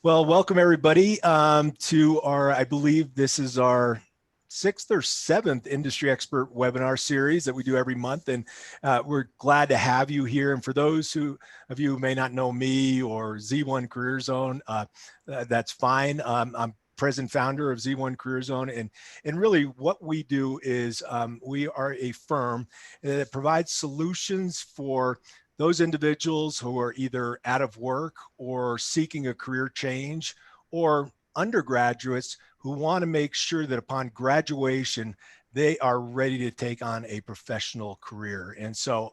Well, welcome everybody to our, I believe this is our sixth or seventh industry expert webinar series that we do every month. And we're glad to have you here. And for those of you who may not know me or Z1 Career Zone, that's fine. I'm president founder of Z1 Career Zone. And really what we do is we are a firm that provides solutions for those individuals who are either out of work or seeking a career change, or undergraduates who want to make sure that upon graduation, they are ready to take on a professional career. And so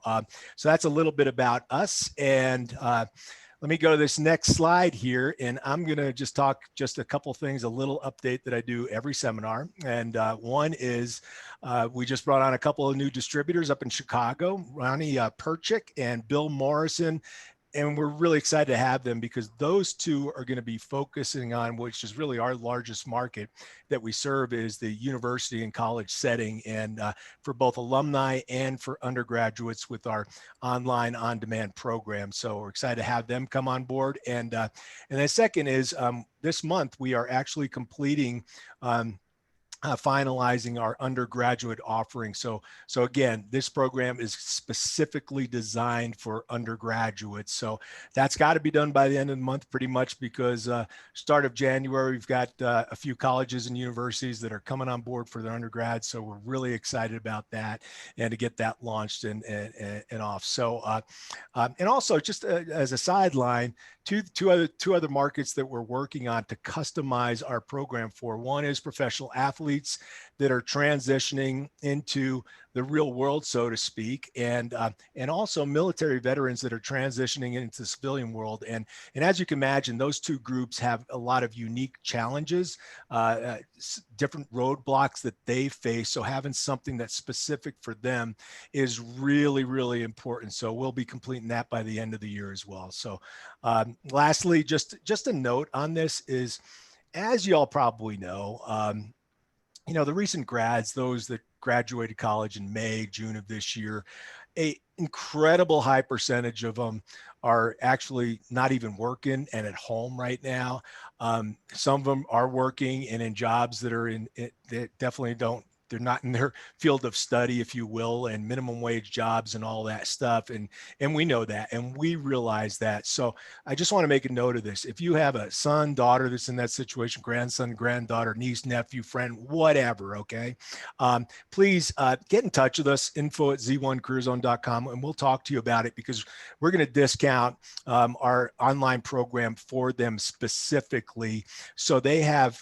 that's a little bit about us. And let me go to this next slide here, and I'm going to just talk just a couple things, a little update that I do every seminar. And one is we just brought on a couple of new distributors up in Chicago, Ronnie Perchik and Bill Morrison. And we're really excited to have them because those two are going to be focusing on, which is really our largest market that we serve, is the university and college setting, and for both alumni and for undergraduates with our online on-demand program. So we're excited to have them come on board. And the second is this month we are actually completing finalizing our undergraduate offering. So again, this program is specifically designed for undergraduates. So that's got to be done by the end of the month pretty much, because start of January, we've got a few colleges and universities that are coming on board for their undergrads. So we're really excited about that and to get that launched and off. So, and also just as a sideline, two other markets that we're working on to customize our program for. One is professional athletes that are transitioning into the real world, so to speak, and also military veterans that are transitioning into the civilian world. And as you can imagine, those two groups have a lot of unique challenges, different roadblocks that they face. So having something that's specific for them is really, really important. So we'll be completing that by the end of the year as well. So lastly, just a note on this is, as you all probably know, the recent grads, those that graduated college in May, June of this year, an incredible high percentage of them are actually not even working and at home right now. Some of them are working and in jobs that are that definitely they're not in their field of study, if you will, and minimum wage jobs and all that stuff. And we know that, and we realize that. So I just want to make a note of this. If you have a son, daughter that's in that situation, grandson, granddaughter, niece, nephew, friend, whatever, okay, please get in touch with us, info@z1careerzone.com, and we'll talk to you about it, because we're going to discount our online program for them specifically. So they have,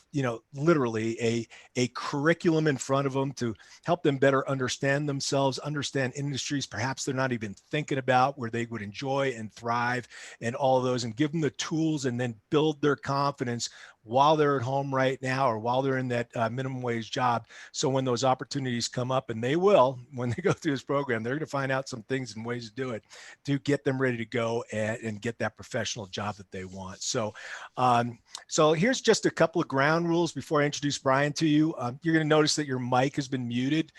literally a curriculum in front of them to help them better understand themselves, understand industries perhaps they're not even thinking about, where they would enjoy and thrive, and all of those, and give them the tools, and then build their confidence while they're at home right now, or while they're in that minimum wage job. So when those opportunities come up, and they will, when they go through this program, they're going to find out some things and ways to do it to get them ready to go and get that professional job that they want. So, so here's just a couple of ground rules before I introduce Brian to you. You're going to notice that your mic has been muted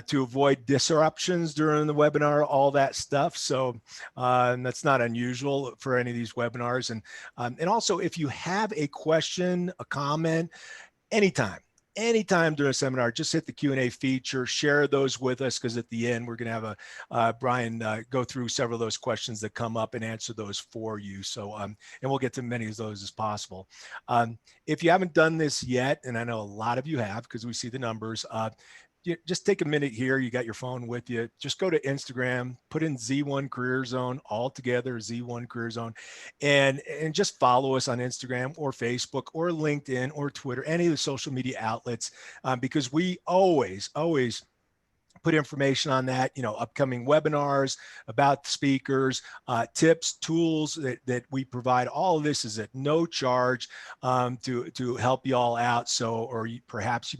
to avoid disruptions during the webinar, all that stuff. So that's not unusual for any of these webinars. And also, if you have a question, a comment, anytime during a seminar, just hit the Q&A feature, share those with us, because at the end, we're going to have Brian go through several of those questions that come up and answer those for you. So, and we'll get to many of those as possible. If you haven't done this yet, and I know a lot of you have, because we see the numbers, just take a minute here. You got your phone with you. Just go to Instagram, put in Z1 Career Zone, all together, Z1 Career Zone, and just follow us on Instagram or Facebook or LinkedIn or Twitter, any of the social media outlets, because we always put information on that, upcoming webinars, about the speakers, tips, tools that we provide. All of this is at no charge to help you all out. So, or perhaps it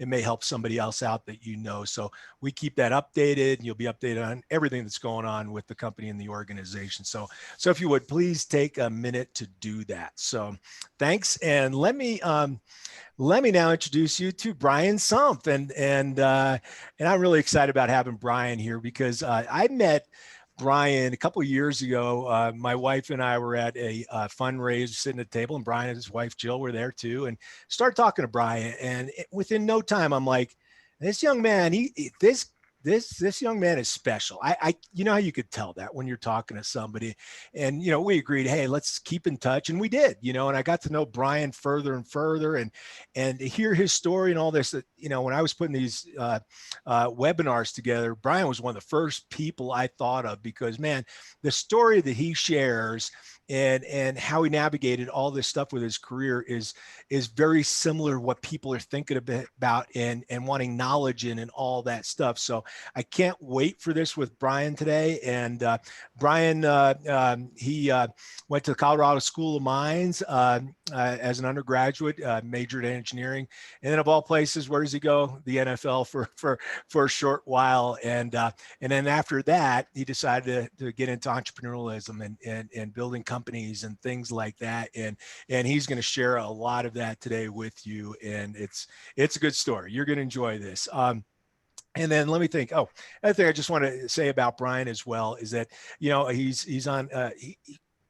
may help somebody else out that you know. So we keep that updated, and you'll be updated on everything that's going on with the company and the organization. So if you would, please take a minute to do that. So thanks. And let me now introduce you to Brian Sump. And I'm really excited about having Brian here, because I met Brian a couple of years ago. My wife and I were at a fundraiser, sitting at the table, and Brian and his wife Jill were there too, and started talking to Brian. And within no time, I'm like, this young man, this young man is special. You know how you could tell that when you're talking to somebody. And we agreed, hey, let's keep in touch, and we did. And I got to know Brian further and further, and to hear his story and all this. That when I was putting these webinars together, Brian was one of the first people I thought of, because man, the story that he shares and how he navigated all this stuff with his career is very similar to what people are thinking about and wanting knowledge in and all that stuff. So I can't wait for this with Brian today. And Brian, he went to the Colorado School of Mines as an undergraduate, majored in engineering, and then of all places, where does he go? The NFL for a short while, and then after that, he decided to get into entrepreneurialism and building companies and things like that. And he's going to share a lot of that today with you. And it's a good story. You're going to enjoy this. And then let me think. Oh, another thing I just want to say about Brian as well is that, he's on, he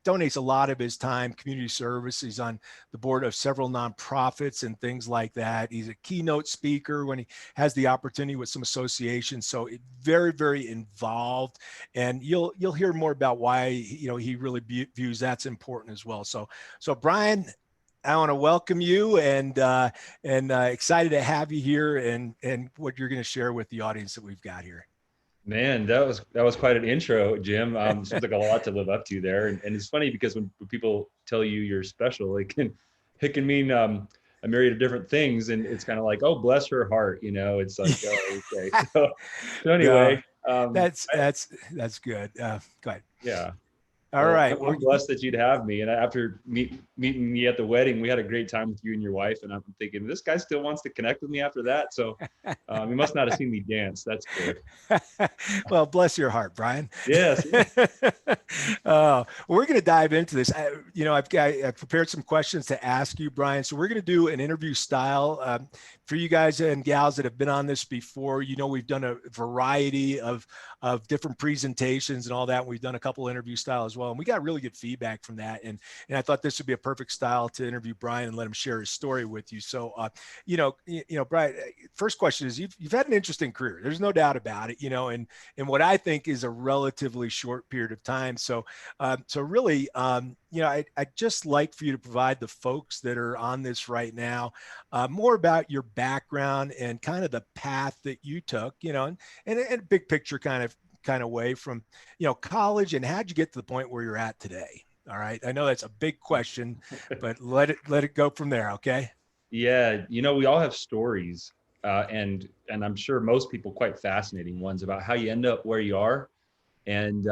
donates a lot of his time, community service. He's on the board of several nonprofits and things like that. He's a keynote speaker when he has the opportunity with some associations. So very, very involved. And you'll hear more about why, he really views that's important as well. So Brian, I want to welcome you and excited to have you here and what you're going to share with the audience that we've got here. Man, that was quite an intro, Jim. Seems like a lot to live up to there. And it's funny because when people tell you you're special, it can mean a myriad of different things. And it's kind of like, oh, bless her heart. It's like, oh, okay. So anyway, that's good. Go ahead. Yeah. All right. I'm blessed that you'd have me. And after meeting me at the wedding, we had a great time with you and your wife. And I'm thinking, this guy still wants to connect with me after that. So he must not have seen me dance. That's good. Well, bless your heart, Brian. Yes. We're going to dive into this. I've prepared some questions to ask you, Brian. So we're going to do an interview style for you guys and gals that have been on this before. We've done a variety of different presentations and all that. We've done a couple interview style as well. And we got really good feedback from that. And I thought this would be a perfect style to interview Brian and let him share his story with you. So, Brian, first question is you've had an interesting career. There's no doubt about it, and what I think is a relatively short period of time. So really, I'd just like for you to provide the folks that are on this right now more about your background and kind of the path that you took, and a big picture kind of way from, college, and how'd you get to the point where you're at today? All right. I know that's a big question, but let it go from there. Okay. Yeah. We all have stories and I'm sure most people quite fascinating ones about how you end up where you are. And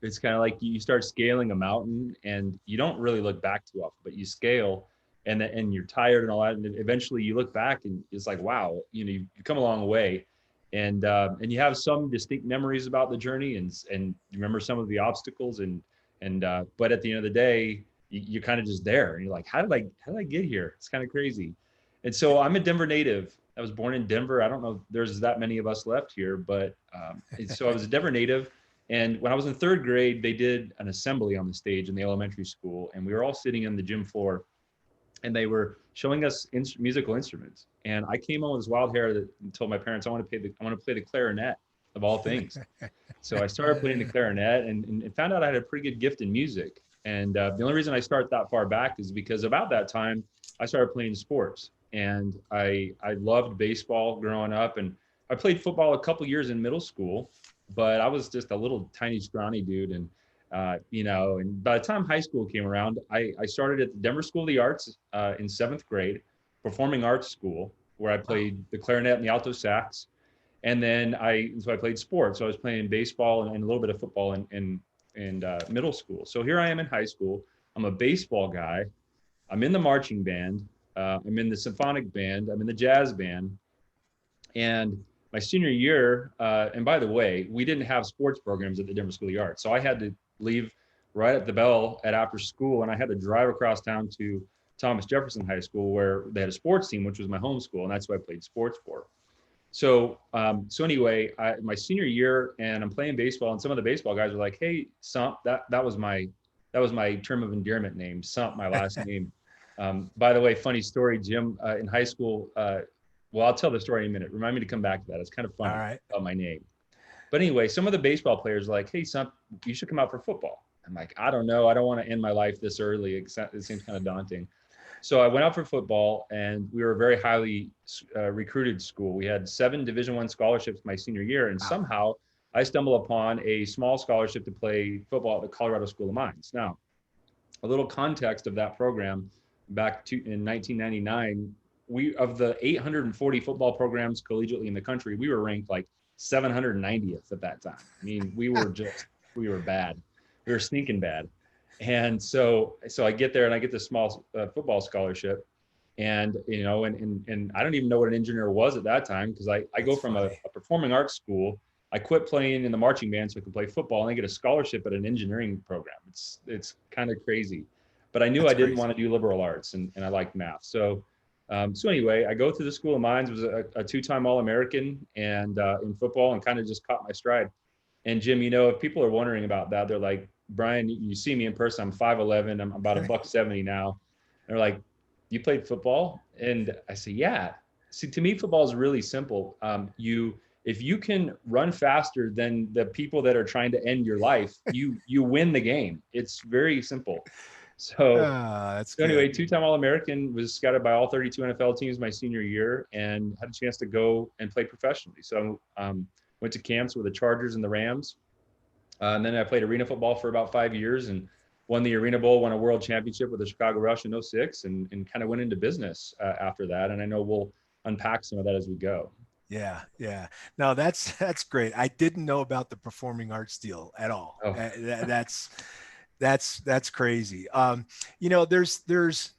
it's kind of like you start scaling a mountain and you don't really look back too often, but you scale and you're tired and all that. And eventually you look back and it's like, wow, you've come a long way. And you have some distinct memories about the journey and you remember some of the obstacles but at the end of the day, you're kind of just there and you're like, how did I get here? It's kind of crazy. And so I'm a Denver native. I was born in Denver. I don't know if there's that many of us left here, but so I was a Denver native. And when I was in third grade, they did an assembly on the stage in the elementary school. And we were all sitting on the gym floor and they were showing us musical instruments. And I came on with this wild hair and told my parents, I want to play the clarinet of all things. So I started playing the clarinet and found out I had a pretty good gift in music. And the only reason I start that far back is because about that time, I started playing sports. And I loved baseball growing up. And I played football a couple years in middle school, but I was just a little tiny, scrawny dude. And, and by the time high school came around, I started at the Denver School of the Arts in 7th grade, performing arts school, where I played the clarinet and the alto sax. And then I played sports. So I was playing baseball and a little bit of football in middle school. So here I am in high school. I'm a baseball guy. I'm in the marching band. I'm in the symphonic band. I'm in the jazz band. And my senior year, and by the way, we didn't have sports programs at the Denver School of the Arts. So I had to leave right at the bell at after school. And I had to drive across town to Thomas Jefferson High School where they had a sports team, which was my home school. And that's who I played sports for. So anyway, my senior year, and I'm playing baseball, and some of the baseball guys were like, "Hey, Sump," that was my term of endearment name, Sump, my last name. By the way, funny story, Jim, in high school. Well, I'll tell the story in a minute. Remind me to come back to that. It's kind of All funny right. about my name. But anyway, some of the baseball players were like, "Hey, Sump, you should come out for football." I'm like, I don't know. I don't want to end my life this early. It seems kind of daunting. So I went out for football, and we were a very highly recruited school. We had 7 Division I scholarships my senior year, and Wow. somehow I stumbled upon a small scholarship to play football at the Colorado School of Mines. Now, a little context of that program: in 1999, of the 840 football programs collegiately in the country, we were ranked like 790th at that time. I mean, we were bad. We were sneaking bad. And so I get there and I get this small football scholarship, and and I don't even know what an engineer was at that time, because I go That's from funny. a performing arts school. I quit playing in the marching band so I could play football, and I get a scholarship at an engineering program. It's kind of crazy, but I knew I That's didn't crazy. want to do liberal arts, and I liked math. So anyway, I go to the School of Mines, was a 2-time All-American and in football, and kind of just caught my stride. And Jim, if people are wondering about that, they're like, "Brian, you see me in person, I'm 5'11", I'm about a $170 now." And they're like, "You played football?" And I say, "Yeah." See, to me, football is really simple. If you can run faster than the people that are trying to end your life, you win the game. It's very simple. So That's so anyway, good. 2-time All-American, was scouted by all 32 NFL teams my senior year, and had a chance to go and play professionally. So went to camps with the Chargers and the Rams. And then I played arena football for about 5 years, and won the Arena Bowl, won a world championship with the Chicago Rush in '06, and kind of went into business after that. And I know we'll unpack some of that as we go. Yeah, yeah. No, that's great. I didn't know about the performing arts deal at all. Oh, That's crazy. There's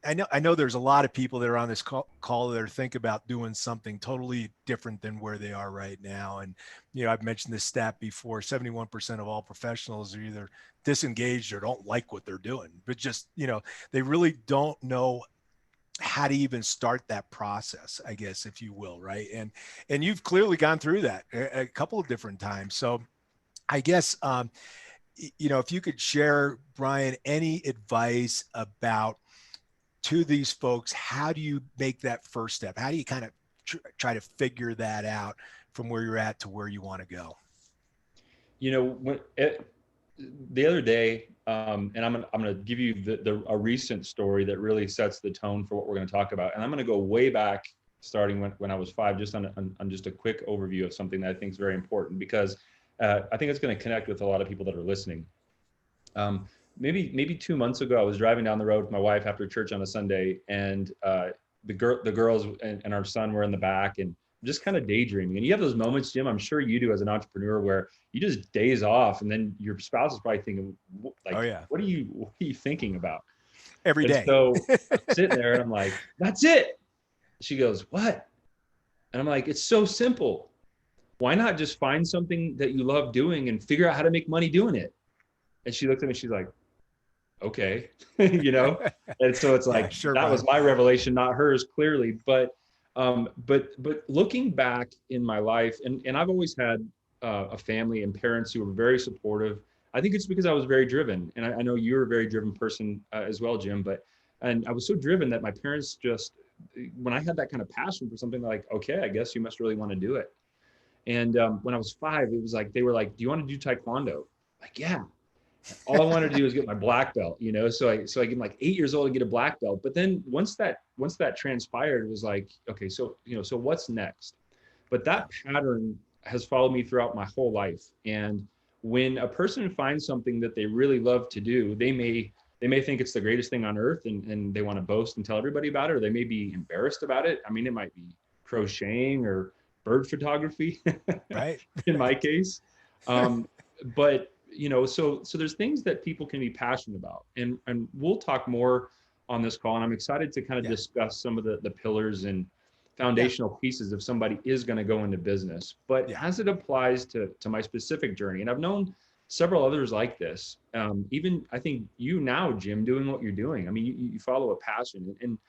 I know there's a lot of people that are on this call that are think about doing something totally different than where they are right now. And I've mentioned this stat before: 71% of all professionals are either disengaged or don't like what they're doing, but just they really don't know how to even start that process, I guess, if you will, right? And you've clearly gone through that a couple of different times. So I guess if you could share, Brian, any advice about to these folks, how do you make that first step? How do you kind of try to figure that out from where you're at to where you want to go? The other day, and I'm gonna give you a recent story that really sets the tone for what we're going to talk about, and I'm going to go way back, starting when I was 5, just on just a quick overview of something that I think is very important, because I think it's going to connect with a lot of people that are listening. Maybe 2 months ago, I was driving down the road with my wife after church on a Sunday, and the girls and our son were in the back, and just kind of daydreaming. And you have those moments, Jim, I'm sure you do as an entrepreneur, where you just daze off, and then your spouse is probably thinking, like, Oh yeah, what are you thinking about? every And day. so I'm sitting there and I'm like, "That's it." She goes, "What?" And I'm like, "It's so simple. Why not just find something that you love doing and figure out how to make money doing it?" And she looked at me, she's like, "Okay." And so it's Yeah, like, sure, that was Brian. my revelation, not hers, clearly. But looking back in my life, and I've always had a family and parents who were very supportive. I think it's because I was very driven, and I know you're a very driven person as well, Jim. And I was so driven that my parents just, when I had that kind of passion for something, like, "Okay, I guess you must really want to do it." And when I was 5, it was like, they were like, "Do you want to do taekwondo?" Like, yeah. All I wanted to do was get my black belt, so I get like 8 years old and get a black belt. But then once that transpired, it was like, okay, so what's next? But Yeah. that pattern has followed me throughout my whole life. And when a person finds something that they really love to do, they may think it's the greatest thing on earth, and they want to boast and tell everybody about it, or they may be embarrassed about it. I mean, it might be crocheting or bird photography Right. in my case. But so there's things that people can be passionate about, and we'll talk more on this call. And I'm excited to kind of Yeah. discuss some of the pillars and Yeah. foundational pieces if somebody is going to go into business. But Yeah. as it applies to my specific journey, and I've known several others like this, even I think you now, Jim, doing what you're doing. I mean, you follow a passion, and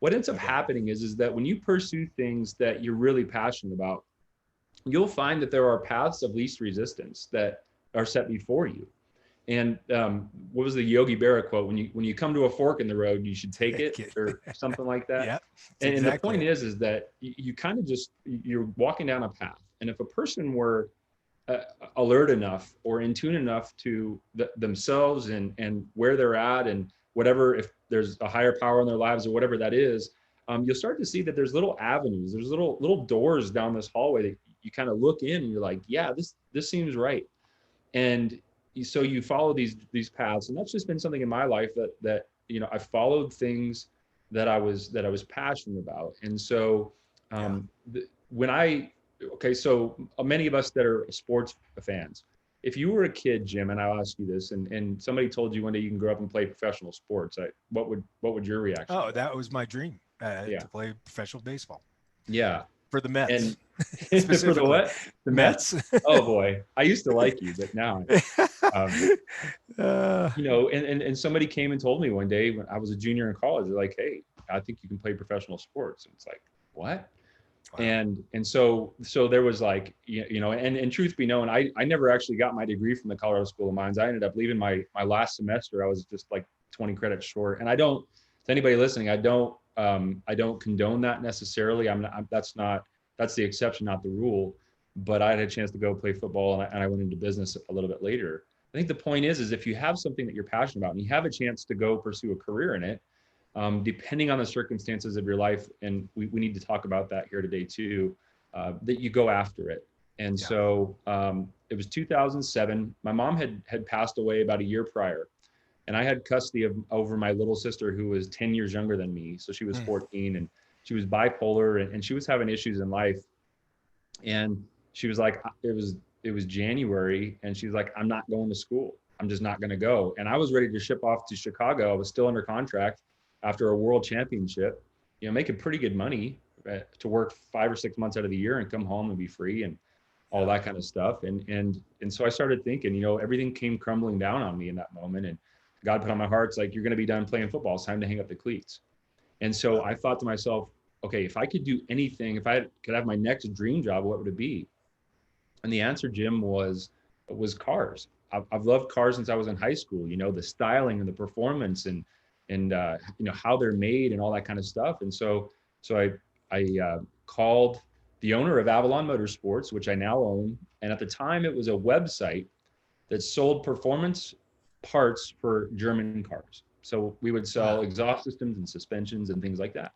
what ends up happening is that when you pursue things that you're really passionate about, you'll find that there are paths of least resistance that are set before you. And what was the Yogi Berra quote? When you come to a fork in the road, you should take it, or something like that. Yeah. And Exactly the point is that you kind of you're walking down a path. And if a person were alert enough or in tune enough to themselves and where they're at and whatever, if there's a higher power in their lives or whatever that is, you'll start to see that there's little avenues, there's little doors down this hallway that you kind of look in and you're like, yeah, this seems right. And so you follow these paths, and that's just been something in my life that I followed things that I was passionate about. And so so many of us that are sports fans, if you were a kid, Jim, and I'll ask you this, and somebody told you one day you can grow up and play professional sports, what would your reaction be? that was my dream, to play professional baseball. Yeah. For the Mets. And for the what? The Mets. Oh boy, I used to like you, but now, and somebody came and told me one day when I was a junior in college, they're like, "Hey, I think you can play professional sports." And it's like, what? Wow. And so there was like, and truth be known, I never actually got my degree from the Colorado School of Mines. I ended up leaving my last semester. I was just like 20 credits short. And to anybody listening, I don't condone that necessarily. That's the exception, not the rule. But I had a chance to go play football, and I went into business a little bit later. I think the point is if you have something that you're passionate about and you have a chance to go pursue a career in it, depending on the circumstances of your life, and we need to talk about that here today too, that you go after it. And so it was 2007. My mom had passed away about a year prior, and I had custody over my little sister, who was 10 years younger than me. So she was 14, and she was bipolar, and she was having issues in life. And she was like, it was January, and she was like, I'm not going to school. I'm just not going to go. And I was ready to ship off to Chicago. I was still under contract after a world championship, making pretty good money to work 5 or 6 months out of the year and come home and be free and all that kind of stuff. And so I started thinking, everything came crumbling down on me in that moment. And God put on my heart, it's like, you're going to be done playing football. It's time to hang up the cleats. And so I thought to myself, okay, if I could do anything, if I could have my next dream job, what would it be? And the answer, Jim, was cars. I've loved cars since I was in high school, the styling and the performance and how they're made and all that kind of stuff. And so I called the owner of Avalon Motorsports, which I now own. And at the time, it was a website that sold performance parts for German cars. So we would sell exhaust systems and suspensions and things like that.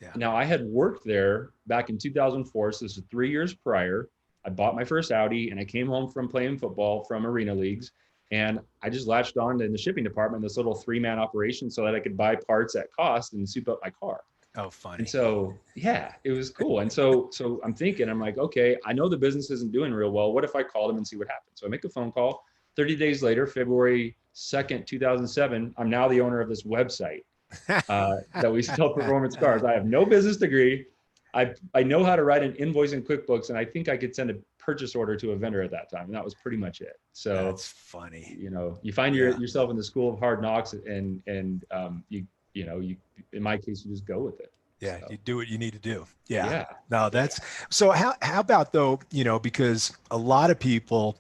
Yeah. Now, I had worked there back in 2004. So this is 3 years prior. I bought my first Audi, and I came home from playing football from arena leagues. And I just latched on to in the shipping department, this little 3-man operation, so that I could buy parts at cost and soup up my car. Oh, funny. And so, yeah, it was cool. And so I'm thinking, I'm like, okay, I know the business isn't doing real well. What if I called him and see what happens? So I make a phone call. 30 days later, February 2nd, 2007, I'm now the owner of this website that we sell performance cars. I have no business degree. I know how to write an invoice in QuickBooks, and I think I could send a purchase order to a vendor at that time. And that was pretty much it. So that's funny. You find yourself in the school of hard knocks, and you in my case, you just go with it. Yeah, so. You do what you need to do. Yeah. No, that's so. How about though? Because a lot of people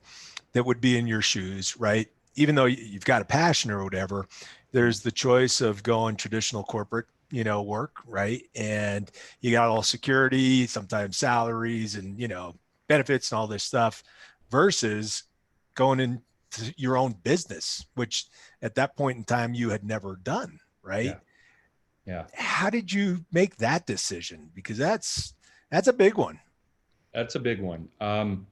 that would be in your shoes, right? Even though you've got a passion or whatever, there's the choice of going traditional corporate, work, right? And you got all security, sometimes salaries and, benefits and all this stuff versus going into your own business, which at that point in time you had never done, right? Yeah. How did you make that decision? Because that's a big one. That's a big one. And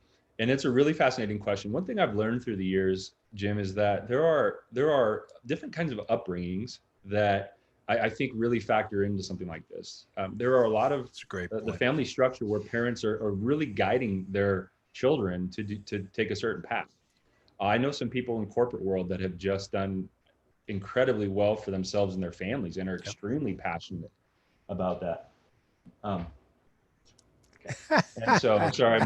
it's a really fascinating question. One thing I've learned through the years, Jim, is that there are different kinds of upbringings that I think really factor into something like this. There are a lot of the family structure where parents are really guiding their children to take a certain path. I know some people in corporate world that have just done incredibly well for themselves and their families and are extremely passionate about that. And so I'm sorry,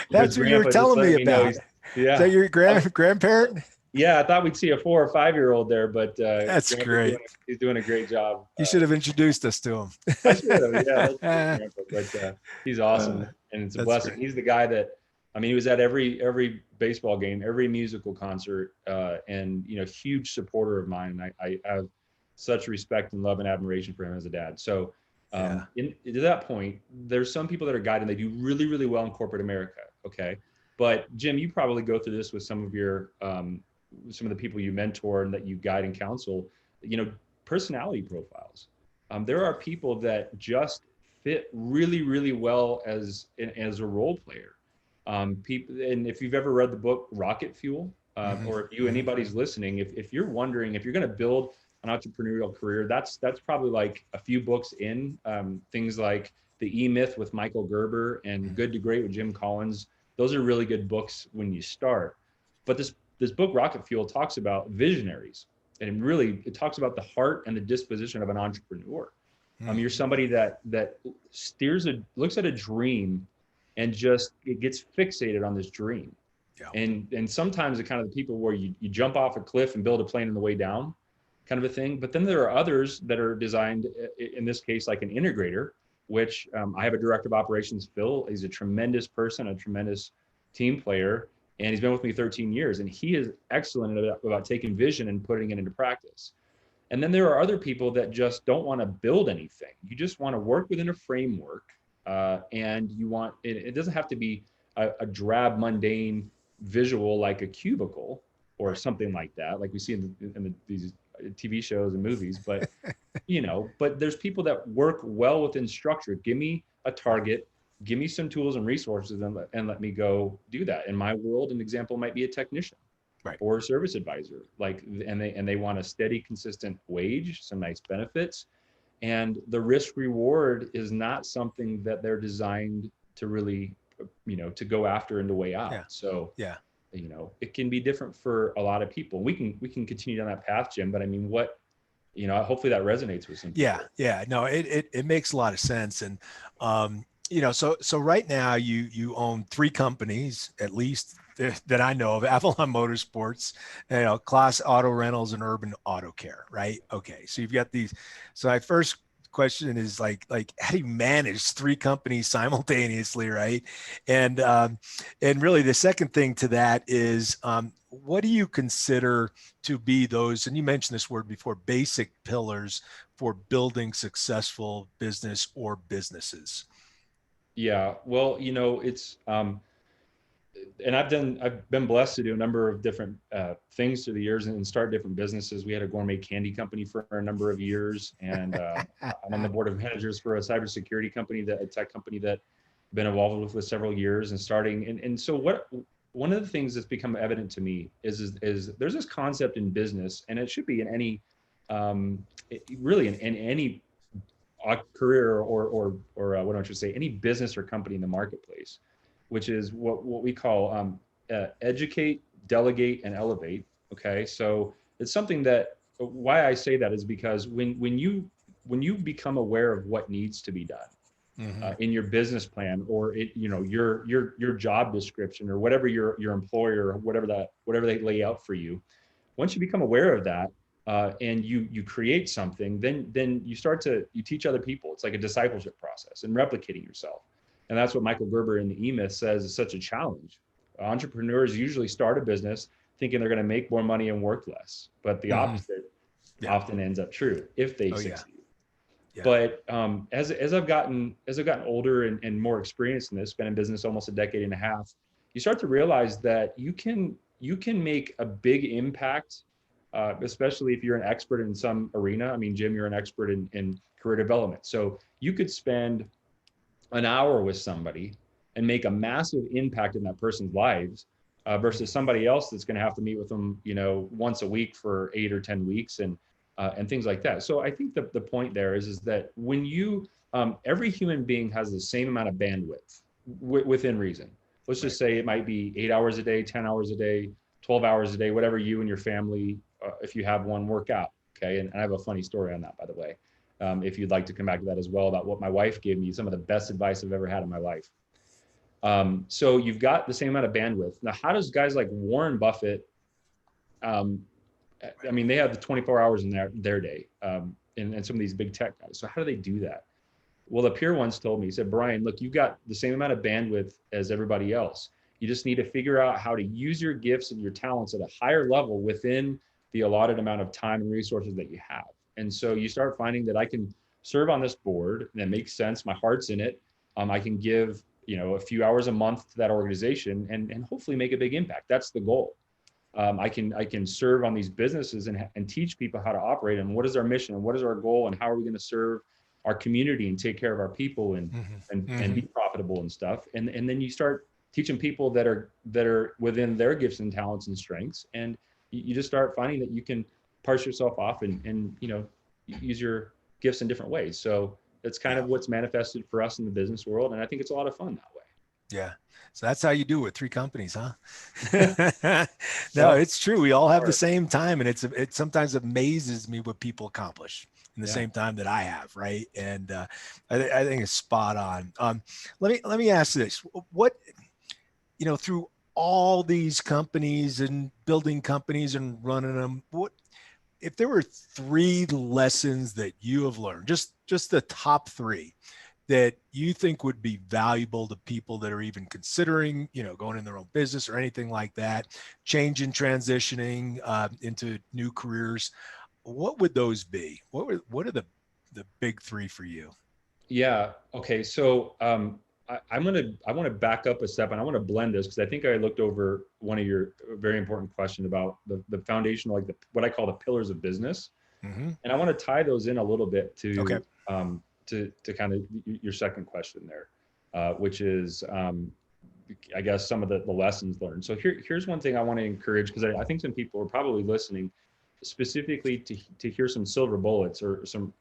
that's what you were telling me about. Yeah. Is that your grandparent? Yeah, I thought we'd see a 4 or 5-year-old there, but That's Grandpa's great. he's doing a great job. You should have introduced us to him. I should have, yeah, that's true, Grandpa, but he's awesome, and it's a That's blessing. great. He's the guy that, I mean, he was at every baseball game, every musical concert, and huge supporter of mine. And I have such respect and love and admiration for him as a dad. So, Yeah. to that point, there's some people that are guiding. They do really, really well in corporate America. Okay, but Jim, you probably go through this with some of your some of the people you mentor and that you guide and counsel. Personality profiles. There are people that just fit really, really well as a role player. People, and if you've ever read the book Rocket Fuel, or if anybody's listening, if you're wondering if you're going to build an entrepreneurial career, that's probably like a few books in. Things like The E-Myth with Michael Gerber and Good to Great with Jim Collins. Those are really good books when you start. But this book Rocket Fuel talks about visionaries. And really, it talks about the heart and the disposition of an entrepreneur. You're somebody that looks at a dream and just it gets fixated on this dream. Yeah. And sometimes the kind of the people where you jump off a cliff and build a plane on the way down, kind of a thing. But then there are others that are designed, in this case, like an integrator, which I have a director of operations, Phil. He's a tremendous person, a tremendous team player. And he's been with me 13 years, and he is excellent about taking vision and putting it into practice. And then there are other people that just don't want to build anything. You just want to work within a framework, and you want it doesn't have to be a drab, mundane visual like a cubicle or something like that, like we see in these TV shows and movies. But but there's people that work well within structure. Give me a target. Give me some tools and resources and let me go do that. In my world, an example might be a technician, right, or a service advisor. And they want a steady, consistent wage, some nice benefits, and the risk reward is not something that they're designed to really, to go after and to weigh out. Yeah. So yeah, it can be different for a lot of people. We can continue down that path, Jim. But I mean, hopefully that resonates with some people. Yeah. No, it makes a lot of sense. And so right now you own 3 companies, at least that I know of: Avalon Motorsports, Class Auto Rentals, and Urban Autocare, right? Okay. So you've got these. So my first question is like, how do you manage 3 companies simultaneously, right? And really the second thing to that is, what do you consider to be those, and you mentioned this word before, basic pillars for building successful business or businesses? Yeah, well, it's and I've been blessed to do a number of different things through the years and start different businesses. We had a gourmet candy company for a number of years, and I'm on the board of managers for a cybersecurity company, a tech company that I've been involved with several years and starting. And so one of the things that's become evident to me is there's this concept in business, and it should be in any really in any career or what I should say, any business or company in the marketplace, which is what we call educate, delegate, and elevate. Okay, so it's something that, why I say that is because when you become aware of what needs to be done in your business plan, or your job description, or whatever your employer, whatever they lay out for you, once you become aware of that, and you create something, then you teach other people. It's like a discipleship process and replicating yourself. And that's what Michael Gerber in the E-Myth says is such a challenge. Entrepreneurs usually start a business thinking they're going to make more money and work less, but the opposite often ends up true if they succeed. Yeah. But as I've gotten older and more experienced in this, been in business almost a decade and a half, you start to realize that you can make a big impact, especially if you're an expert in some arena. I mean, Jim, you're an expert in career development. So you could spend an hour with somebody and make a massive impact in that person's lives, versus somebody else that's going to have to meet with them, once a week for 8 or 10 weeks and things like that. So I think the point there is that when every human being has the same amount of bandwidth within reason. Let's just say it might be 8 hours a day, 10 hours a day, 12 hours a day, whatever you and your family, if you have one, work out. Okay. And I have a funny story on that, by the way. If you'd like to come back to that as well, about what my wife gave me, some of the best advice I've ever had in my life. So you've got the same amount of bandwidth. Now, how does guys like Warren Buffett I mean, they have the 24 hours in their day, and some of these big tech guys. So how do they do that? Well, the peer once told me, he said, Brian, look, you've got the same amount of bandwidth as everybody else. You just need to figure out how to use your gifts and your talents at a higher level within the allotted amount of time and resources that you have. And so you start finding that I can serve on this board, and it makes sense. My heart's in it. I can give, a few hours a month to that organization and hopefully make a big impact. That's the goal. I can serve on these businesses and teach people how to operate and what is our mission and what is our goal and how are we going to serve our community and take care of our people and be profitable and stuff. And then you start teaching people that are within their gifts and talents and strengths, and you just start finding that you can parse yourself off and use your gifts in different ways. So that's kind of what's manifested for us in the business world, and I think it's a lot of fun that way. Yeah. So that's how you do it with 3 companies, huh? No, it's true. We all have the same time, and it sometimes amazes me what people accomplish in the same time that I have, right? And I think it's spot on. Let me ask this: what, through all these companies and building companies and running them, what if there were 3 lessons that you have learned, just the top 3? That you think would be valuable to people that are even considering, going in their own business or anything like that, transitioning into new careers? What would those be? What are the big 3 for you? Yeah. Okay. So I want to back up a step, and I want to blend this because I think I looked over one of your very important question about the foundational, like what I call the pillars of business, and I want to tie those in a little bit to to kind of your second question there, which is, I guess, some of the lessons learned. So here's one thing I want to encourage, because I think some people are probably listening specifically to hear some silver bullets or some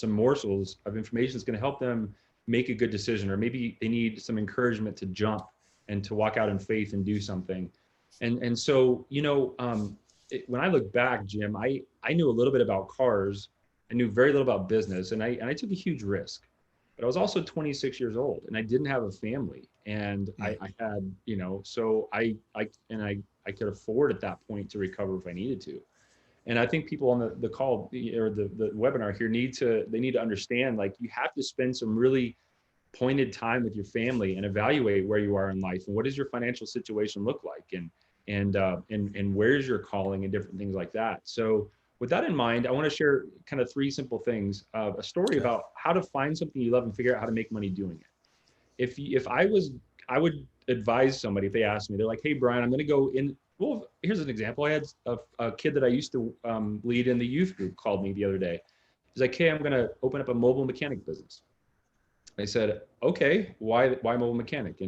morsels of information that's going to help them make a good decision, or maybe they need some encouragement to jump and to walk out in faith and do something. And so, when I look back, Jim, I knew a little bit about cars. I knew very little about business, and I took a huge risk. But I was also 26 years old, and I didn't have a family, and I had, so I could afford at that point to recover if I needed to. And I think people on the call or the webinar here need to understand, like, you have to spend some really pointed time with your family and evaluate where you are in life and what does your financial situation look like, and where's your calling and different things like that. So with that in mind, I want to share kind of 3 simple things, a story about how to find something you love and figure out how to make money doing it. If I would advise somebody, if they asked me, they're like, hey, Brian, I'm going to go in. Well, here's an example. I had a kid that I used to lead in the youth group called me the other day. He's like, hey, I'm going to open up a mobile mechanic business. I said, okay, why mobile mechanic?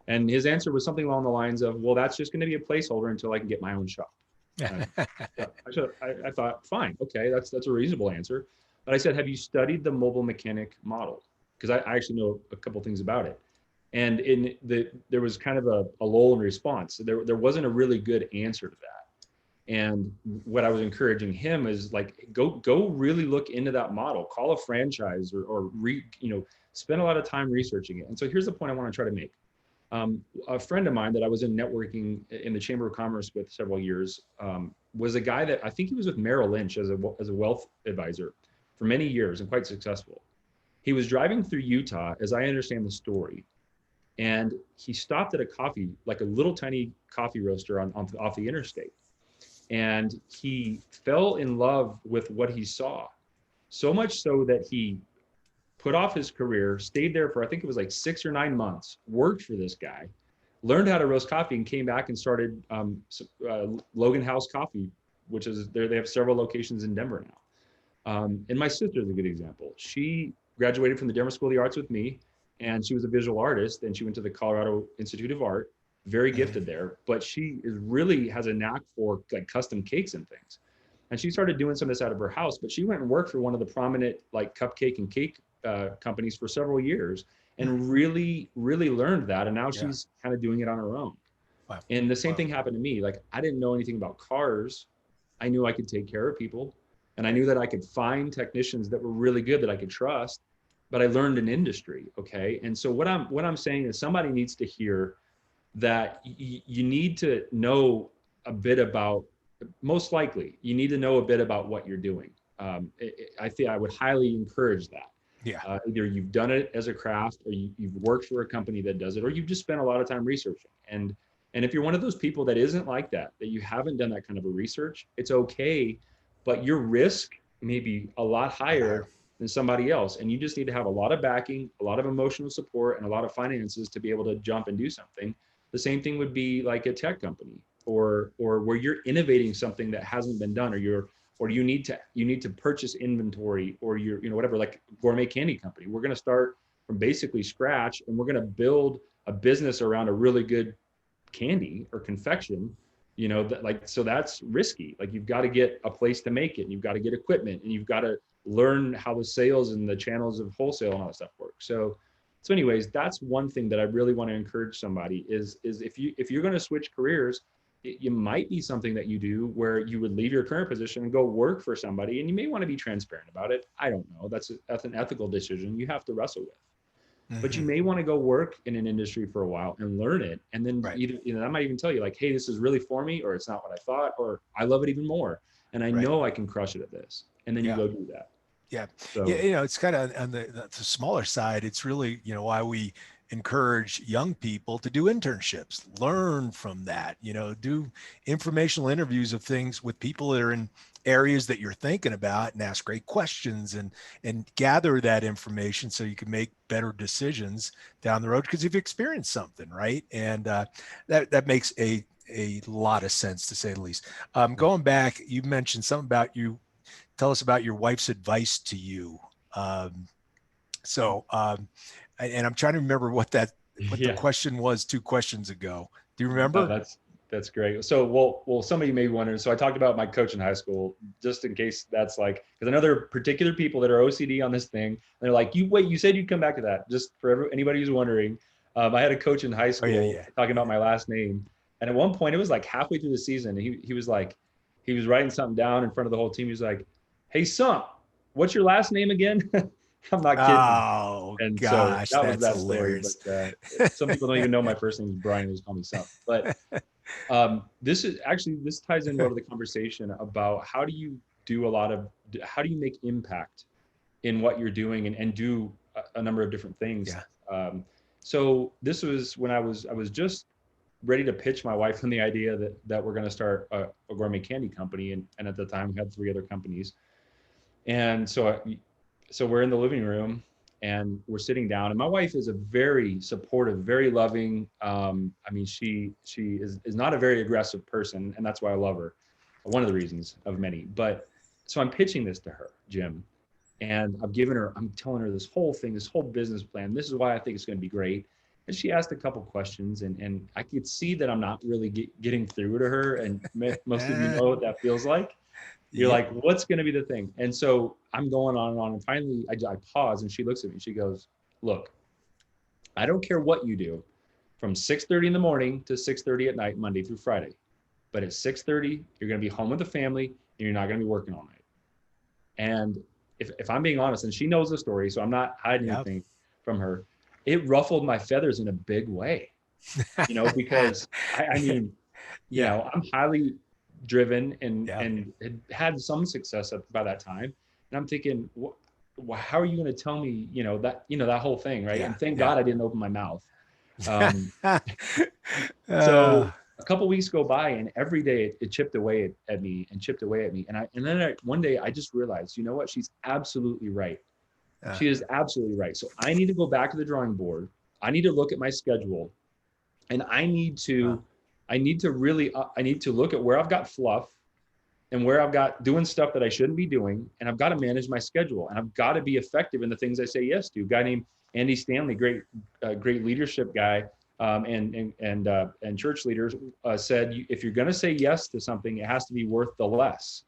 And his answer was something along the lines of, well, that's just going to be a placeholder until I can get my own shop. I thought, fine, okay, that's a reasonable answer. But I said, have you studied the mobile mechanic model? Because I actually know a couple things about it. And there was kind of a lull in response. So there wasn't a really good answer to that. And what I was encouraging him is, like, go really look into that model. Call a franchise or spend a lot of time researching it. And so here's the point I want to try to make. A friend of mine that I was in networking in the Chamber of Commerce with several years was a guy that I think he was with Merrill Lynch as a wealth advisor for many years and quite successful. He was driving through Utah, as I understand the story, and he stopped at a little tiny coffee roaster off the interstate. And he fell in love with what he saw, so much so that he put off his career, stayed there for, I think it was like 6 or 9 months, worked for this guy, learned how to roast coffee, and came back and started Logan House Coffee, which is there. They have several locations in Denver now. And my sister is a good example. She graduated from the Denver School of the Arts with me, and she was a visual artist, and she went to the Colorado Institute of Art, very gifted there, but she really has a knack for, like, custom cakes and things. And she started doing some of this out of her house, but she went and worked for one of the prominent, like, cupcake and cake companies for several years, and really learned that. And now she's kind of doing it on her own. Wow. And the same thing happened to me. Like, I didn't know anything about cars. I knew I could take care of people, and I knew that I could find technicians that were really good that I could trust, but I learned an industry. Okay. And so what I'm saying is, somebody needs to hear that you need to know a bit about most likely you need to know a bit about what you're doing. I think I would highly encourage that. Yeah. Either you've done it as a craft, or you've worked for a company that does it, or you've just spent a lot of time researching. And if you're one of those people that isn't like that you haven't done that kind of a research, it's okay, but your risk may be a lot higher than somebody else. And you just need to have a lot of backing, a lot of emotional support, and a lot of finances to be able to jump and do something. The same thing would be like a tech company, or where you're innovating something that hasn't been done, or you need to purchase inventory, or whatever, like gourmet candy company. We're going to start from basically scratch, and we're going to build a business around a really good candy or confection, so that's risky. Like, you've got to get a place to make it, and you've got to get equipment, and you've got to learn how the sales and the channels of wholesale and all that stuff work. So anyways, that's one thing that I really want to encourage somebody is if you're going to switch careers, it might be something that you do where you would leave your current position and go work for somebody, and you may want to be transparent about it. I don't know. That's an ethical decision you have to wrestle with. But you may want to go work in an industry for a while and learn it. And then either, I might even tell you, like, hey, this is really for me, or it's not what I thought, or I love it even more, and I know I can crush it at this. And then you go do that. Yeah. So, Yeah. It's kind of on the smaller side. It's really, why we encourage young people to do internships, learn from that, do informational interviews of things with people that are in areas that you're thinking about, and ask great questions and gather that information so you can make better decisions down the road, because you've experienced something, right? And that makes a lot of sense, to say the least. Going back, you mentioned something about tell us about your wife's advice to you. And I'm trying to remember what the question was 2 questions ago. Do you remember? That's great. So, well, somebody may be wondering. So I talked about my coach in high school, just in case that's like, because I know there are particular people that are OCD on this thing. And they're like, you said you'd come back to that. Just for anybody who's wondering, I had a coach in high school talking about my last name. And at one point, it was like halfway through the season, he was writing something down in front of the whole team. He was like, "Hey, Sump, what's your last name again?" I'm not kidding. Oh, And gosh, so that was that hilarious. story. But some people don't even know my first name is Brian. They just call me Sump. But this ties in well to the conversation about how do you make impact in what you're doing and do a number of different things. Yeah. So this was when I was just ready to pitch my wife on the idea that we're going to start a gourmet candy company. And at the time we had 3 other companies. And so we're in the living room and we're sitting down, and my wife is a very supportive, very loving. She is not a very aggressive person, and that's why I love her. One of the reasons of many. But so I'm pitching this to her, Jim, and I'm telling her this whole thing, this whole business plan. This is why I think it's going to be great. And she asked a couple questions, and I could see that I'm not really getting through to her. And most of you know what that feels like. You're like, what's going to be the thing? And so I'm going on and on. And finally, I pause, and she looks at me. She goes, "Look, I don't care what you do from 6:30 in the morning to 6:30 at night, Monday through Friday. But at 6:30, you're going to be home with the family, and you're not going to be working all night." And if I'm being honest, and she knows the story, so I'm not hiding anything from her, it ruffled my feathers in a big way, because I'm highly driven and had some success by that time. And I'm thinking, how are you going to tell me, that whole thing, right? And thank God I didn't open my mouth. So a couple weeks go by, and every day it chipped away at me. And then one day I just realized, you know what? She's absolutely right. She is absolutely right. So I need to go back to the drawing board. I need to look at my schedule, and I need to look at where I've got fluff and where I've got doing stuff that I shouldn't be doing. And I've got to manage my schedule, and I've got to be effective in the things I say yes to. A guy named Andy Stanley, great leadership guy, and church leaders said, if you're going to say yes to something, it has to be worth the less.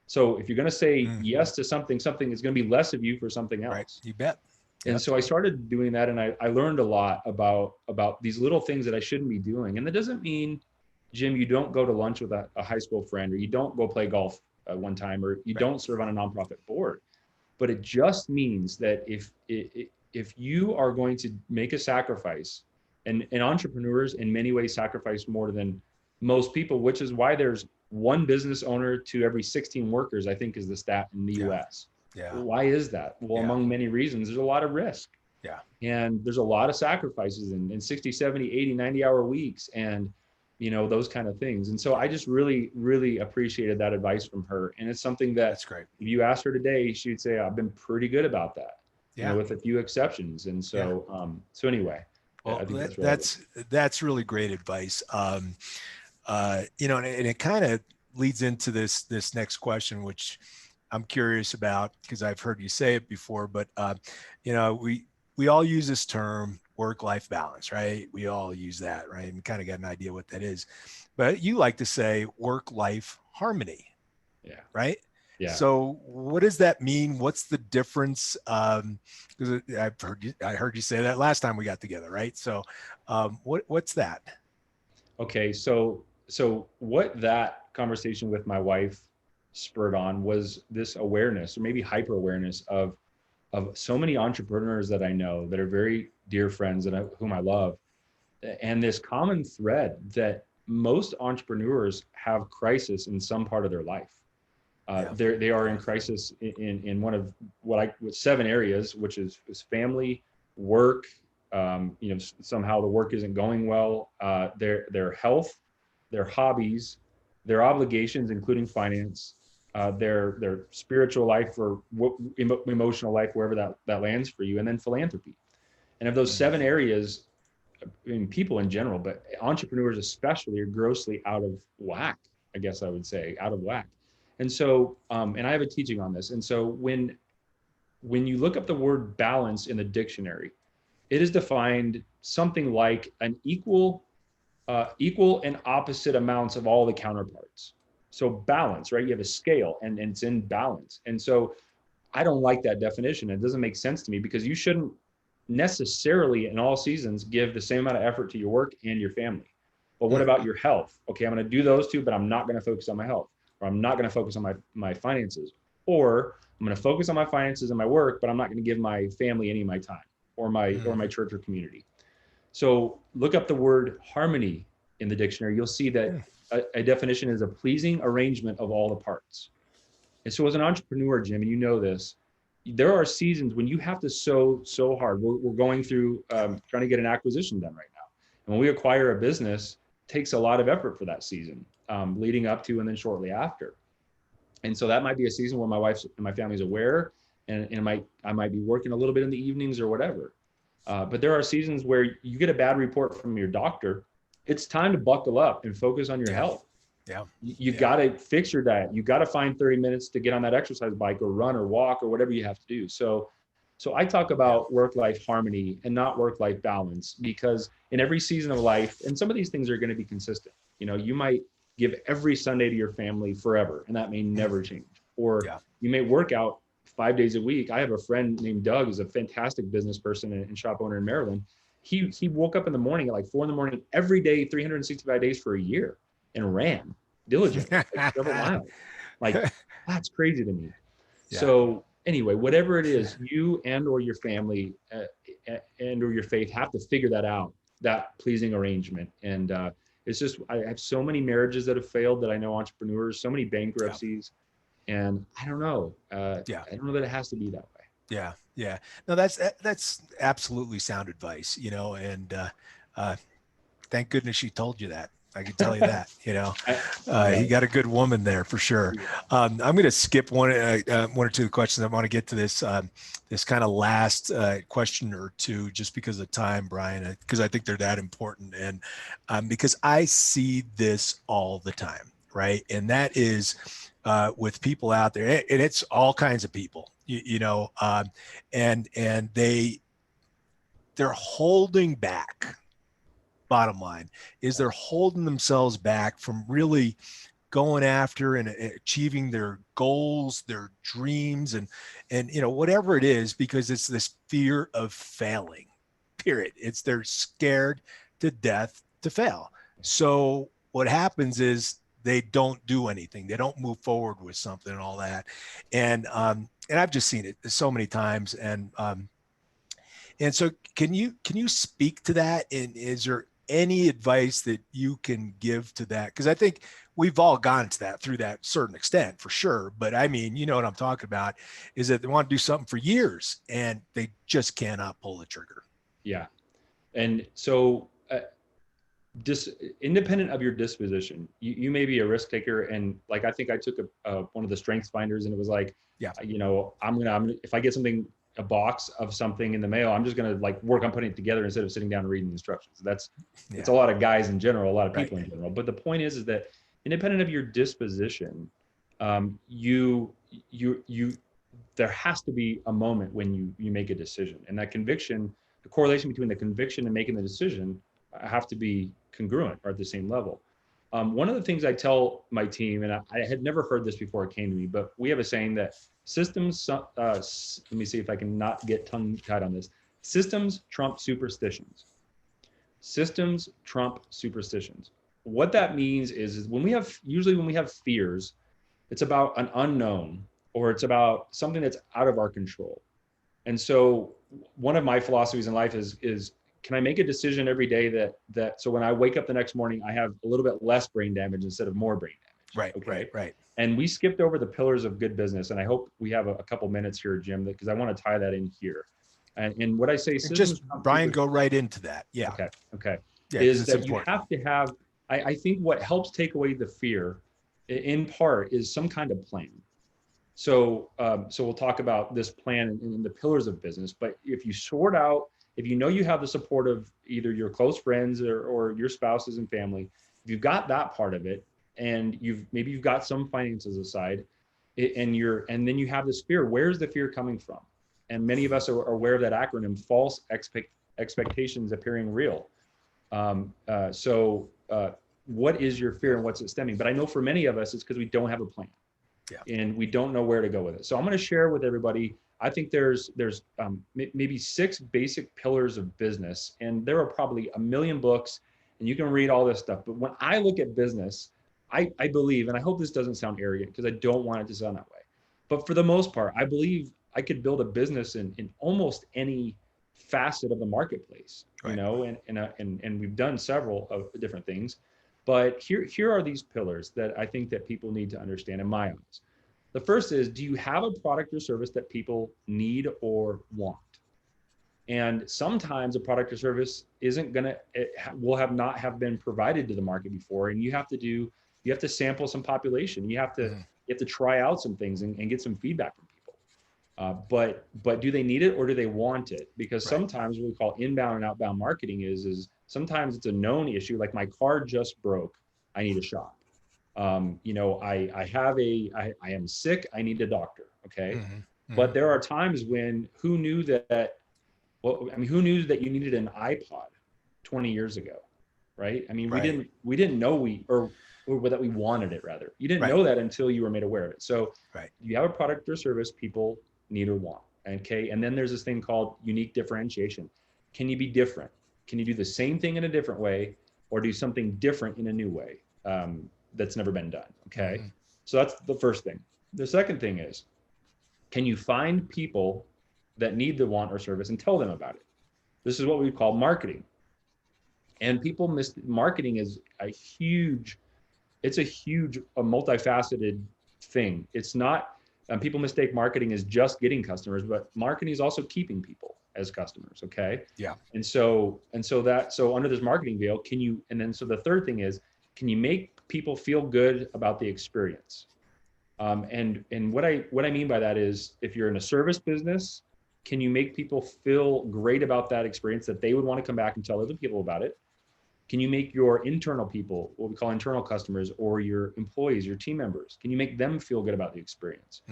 So if you're going to say yes to something is going to be less of you for something else. Right. You bet. And so I started doing that, and I learned a lot about these little things that I shouldn't be doing. And that doesn't mean, Jim, you don't go to lunch with a high school friend, or you don't go play golf one time, or you don't serve on a nonprofit board. But it just means that if you are going to make a sacrifice, and entrepreneurs in many ways sacrifice more than most people, which is why there's one business owner to every 16 workers, I think is the stat in the US. Yeah. Why is that? Well, among many reasons, there's a lot of risk. Yeah. And there's a lot of sacrifices in 60, 70, 80, 90-hour weeks and, those kind of things. And so I just really, really appreciated that advice from her. And it's something that That's great. if you asked her today, she would say, I've been pretty good about that, Yeah. with a few exceptions. And so, so anyway, well, I think that's really great advice. And it kind of leads into this next question, which I'm curious about because I've heard you say it before, but we all use this term work-life balance, right? We all use that, right? And kind of got an idea what that is, but you like to say work-life harmony. Yeah. Right. Yeah. So what does that mean? What's the difference? Because I heard you say that last time we got together, right? So what's that? Okay. So what that conversation with my wife spurred on was this awareness, or maybe hyper awareness of so many entrepreneurs that I know that are very dear friends and whom I love. And this common thread that most entrepreneurs have crisis in some part of their life. They are in crisis in one of with 7 areas, which is family, work. Somehow the work isn't going well. Their health, their hobbies, their obligations, including finance, their spiritual life or emotional life, wherever that lands for you, and then philanthropy. And of those 7 areas, people in general, but entrepreneurs especially, are grossly out of whack. I guess I would say out of whack. And so, and I have a teaching on this. And so when you look up the word balance in the dictionary, it is defined something like an equal and opposite amounts of all the counterparts. So balance, right? You have a scale and it's in balance. And so I don't like that definition. It doesn't make sense to me because you shouldn't necessarily in all seasons give the same amount of effort to your work and your family. But what about your health? Okay, I'm going to do those 2, but I'm not going to focus on my health, or I'm not going to focus on my finances, or I'm going to focus on my finances and my work, but I'm not going to give my family any of my time or my church or community. So look up the word harmony in the dictionary. You'll see that a definition is a pleasing arrangement of all the parts. And so as an entrepreneur, Jim, and you know this, there are seasons when you have to sow so hard. We're going through trying to get an acquisition done right now. And when we acquire a business, it takes a lot of effort for that season, leading up to and then shortly after. And so that might be a season where my wife and my family's aware, and I might be working a little bit in the evenings or whatever. But there are seasons where you get a bad report from your doctor. It's time to buckle up and focus on your health. Yeah. You got to fix your diet. You got to find 30 minutes to get on that exercise bike or run or walk or whatever you have to do. So I talk about work-life harmony and not work-life balance, because in every season of life, and some of these things are going to be consistent. You might give every Sunday to your family forever, and that may never change. Or you may work out 5 days a week. I have a friend named Doug, who's a fantastic business person and shop owner in Maryland. He woke up in the morning at like 4 a.m. every day, 365 days for a year, and ran diligently, like several miles. Like, that's crazy to me. Yeah. So anyway, whatever it is, you and or your family and or your faith have to figure that out, that pleasing arrangement. And it's just, I have so many marriages that have failed that I know, entrepreneurs, so many bankruptcies, and I don't know. I don't know that it has to be that way. Yeah. Yeah. No, that's absolutely sound advice, and thank goodness she told you that. I can tell you that, you got a good woman there for sure. I'm going to skip one or two questions. I want to get to this kind of last question or two, just because of time, Brian, because I think they're that important. And because I see this all the time, right? And that is with people out there, and it's all kinds of people, and they're holding back. Bottom line is they're holding themselves back from really going after and achieving their goals, their dreams, and whatever it is, because it's this fear of failing, period. They're scared to death to fail. So what happens is they don't do anything. They don't move forward with something and all that. And I've just seen it so many times. And so can you speak to that? And is there any advice that you can give to that? Because I think we've all gone to that through that certain extent for sure. But I mean, you know what I'm talking about, is that they want to do something for years and they just cannot pull the trigger. Yeah. And so independent of your disposition, you may be a risk taker. And like, I think I took one of the strengths finders, and it was like, yeah, you know, I'm gonna, if I get something, a box of something in the mail, I'm just going to like work on putting it together instead of sitting down and reading the instructions. It's a lot of guys in general, a lot of people in general. But the point is that independent of your disposition, there has to be a moment when you make a decision, and that conviction, the correlation between the conviction and making the decision have to be congruent or at the same level. One of the things I tell my team, and I had never heard this before it came to me, but we have a saying that systems, let me see if I can not get tongue tied on this. Systems trump superstitions. Systems trump superstitions. What that means is usually when we have fears, it's about an unknown, or it's about something that's out of our control. And so one of my philosophies in life is can I make a decision every day that so when I wake up the next morning, I have a little bit less brain damage instead of more brain damage. Right. And we skipped over the pillars of good business. And I hope we have a couple minutes here, Jim, because I want to tie that in here. And what I say, just Brian, go right into that. Yeah. Okay. Yeah, is that important. You have to have, I think what helps take away the fear in part is some kind of plan. So we'll talk about this plan and the pillars of business, but if you sort out, if you know you have the support of either your close friends or your spouses and family, if you've got that part of it, and maybe you've got some finances aside, and then you have this fear. Where's the fear coming from? And many of us are aware of that acronym, false expectations appearing real. What is your fear and what's it stemming? But I know for many of us, it's because we don't have a plan. Yeah. And we don't know where to go with it. So I'm going to share with everybody, I think there's maybe 6 basic pillars of business, and there are probably a million books, and you can read all this stuff. But when I look at business, I believe, and I hope this doesn't sound arrogant because I don't want it to sound that way, but for the most part, I believe I could build a business in almost any facet of the marketplace, you know, and we've done several of different things. But here are these pillars that I think that people need to understand in my eyes. The first is, do you have a product or service that people need or want? And sometimes a product or service will not have been provided to the market before, and you have to sample some population. You have to try out some things and get some feedback from people. But do they need it or do they want it? Because sometimes what we call inbound and outbound marketing is sometimes it's a known issue, like my car just broke, I need a shop. You know, I am sick, I need a doctor. Okay. But there are times when who knew that you needed an iPod 20 years ago, right? I mean, we didn't know or that we wanted it, rather. You didn't know that until you were made aware of it. So you have a product or service people need or want. Okay. And then there's this thing called unique differentiation. Can you be different? Can you do the same thing in a different way, or do something different in a new way that's never been done? Okay. So that's the first thing. The second thing is, can you find people that need the want or service and tell them about it? This is what we call marketing. And people marketing is a multifaceted thing. It's not, people mistake marketing as just getting customers, but marketing is also keeping people as customers. Okay. Yeah. And so under this marketing veil, so the third thing is, can you make people feel good about the experience? And what I mean by that is, if you're in a service business, can you make people feel great about that experience, that they would want to come back and tell other people about it? Can you make your internal people, what we call internal customers, or your employees, your team members, can you make them feel good about the experience?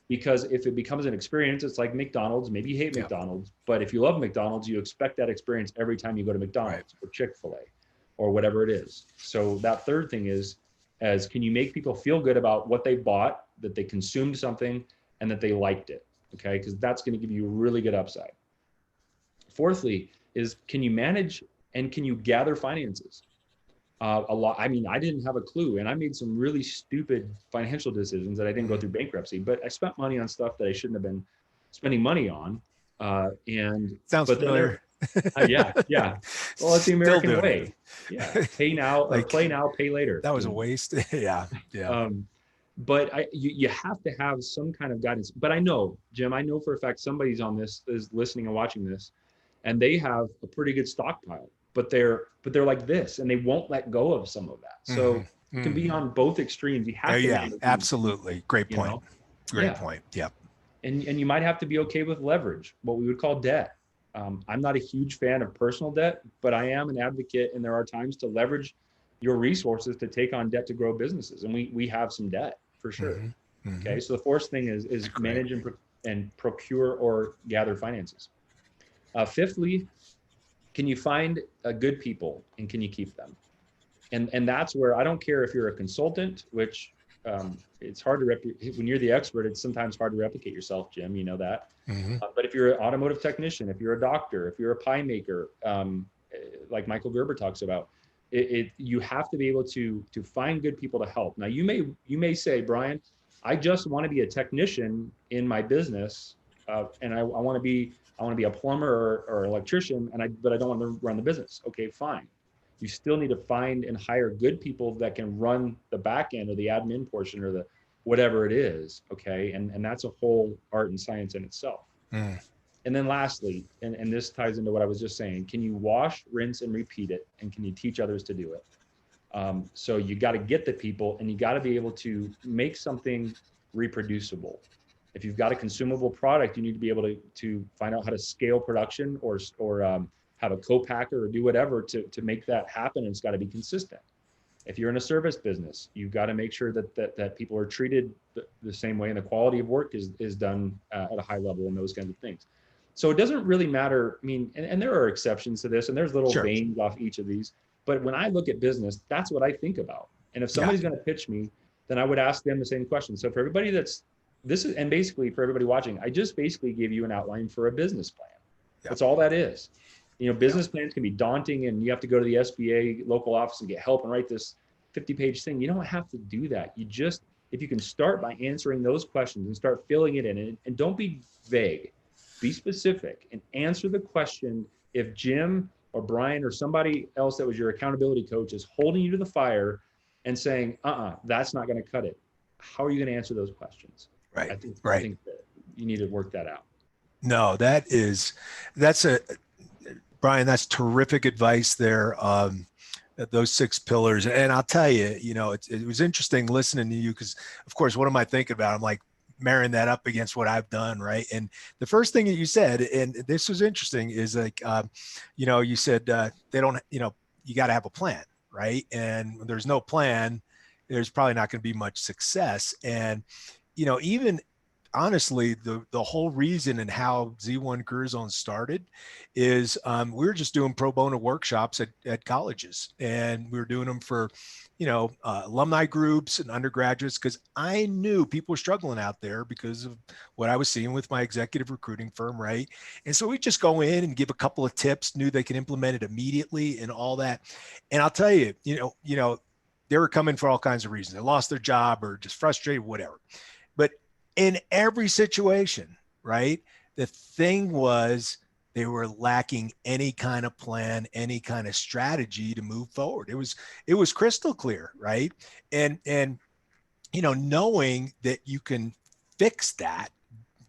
Because if it becomes an experience, it's like McDonald's. Maybe you hate McDonald's, but if you love McDonald's, you expect that experience every time you go to McDonald's or Chick-fil-A or whatever it is. So that third thing is, can you make people feel good about what they bought, that they consumed something, and that they liked it? Okay, because that's going to give you a really good upside. Fourthly is, can you manage and can you gather finances? A lot. I mean, I didn't have a clue, and I made some really stupid financial decisions that I didn't go through bankruptcy, but I spent money on stuff that I shouldn't have been spending money on. Sounds familiar. Yeah, yeah. Well, it's the Still American doing way. Yeah, pay now or like play now, pay later. that was a waste. Yeah, yeah. But you have to have some kind of guidance. But I know, Jim, I know for a fact somebody's on this, is listening and watching this, and they have a pretty good stockpile, but they're like this, and they won't let go of some of that. So Mm-hmm. it can be Mm-hmm. on both extremes. You Oh have to yeah, manage, absolutely. Great you point. know, Great yeah. point. Yep. And you might have to be okay with leverage, what we would call debt. I'm not a huge fan of personal debt, but I am an advocate, and there are times to leverage your resources to take on debt to grow businesses, and we have some debt for sure. Mm-hmm. Mm-hmm. Okay, so the fourth thing is Great. manage and procure or gather finances. Fifthly, can you find good people and can you keep them? And that's where I don't care if you're a consultant, which it's hard to when you're the expert, it's sometimes hard to replicate yourself, Jim. You know that. Mm-hmm. But if you're an automotive technician, if you're a doctor, if you're a pie maker, like Michael Gerber talks about, you have to be able to find good people to help. Now you may say, Brian, I just want to be a technician in my business, and I want to be a plumber or electrician, but I don't want to run the business. Okay, fine. You still need to find and hire good people that can run the back end or the admin portion or the whatever it is. Okay, and that's a whole art and science in itself. Mm. And then lastly, and this ties into what I was just saying, can you wash, rinse, and repeat it? And can you teach others to do it? So you got to get the people, and you got to be able to make something reproducible. If you've got a consumable product, you need to be able to find out how to scale production or have a co-packer or do whatever to make that happen. And it's got to be consistent. If you're in a service business, you've got to make sure that people are treated the same way, and the quality of work is done at a high level, and those kinds of things. So it doesn't really matter. I mean, and there are exceptions to this, and there's little veins off each of these. But when I look at business, that's what I think about. And if somebody's going to pitch me, then I would ask them the same question. So for everybody and basically for everybody watching, I just basically gave you an outline for a business plan. Yeah. That's all that is. You know, business plans can be daunting, and you have to go to the SBA local office and get help and write this 50-page thing. You don't have to do that. If you can start by answering those questions and start filling it in, and don't be vague, be specific and answer the question. If Jim or Brian or somebody else that was your accountability coach is holding you to the fire and saying, that's not going to cut it, how are you going to answer those questions? Right. I think that you need to work that out. No, Brian, that's terrific advice there. Those 6 pillars. And I'll tell you, it was interesting listening to you, because of course, what am I thinking about? I'm like marrying that up against what I've done. Right. And the first thing that you said, and this was interesting, is like, you said they don't, you got to have a plan. Right. And when there's no plan, there's probably not going to be much success. And, even honestly, the whole reason and how Z1 Career Zone started is we were just doing pro bono workshops at colleges, and we were doing them for, alumni groups and undergraduates, because I knew people were struggling out there because of what I was seeing with my executive recruiting firm, right? And so we just go in and give a couple of tips, knew they could implement it immediately and all that. And I'll tell you, they were coming for all kinds of reasons. They lost their job or just frustrated, whatever. But in every situation, right, the thing was they were lacking any kind of plan, any kind of strategy to move forward. It was crystal clear, right? And knowing that you can fix that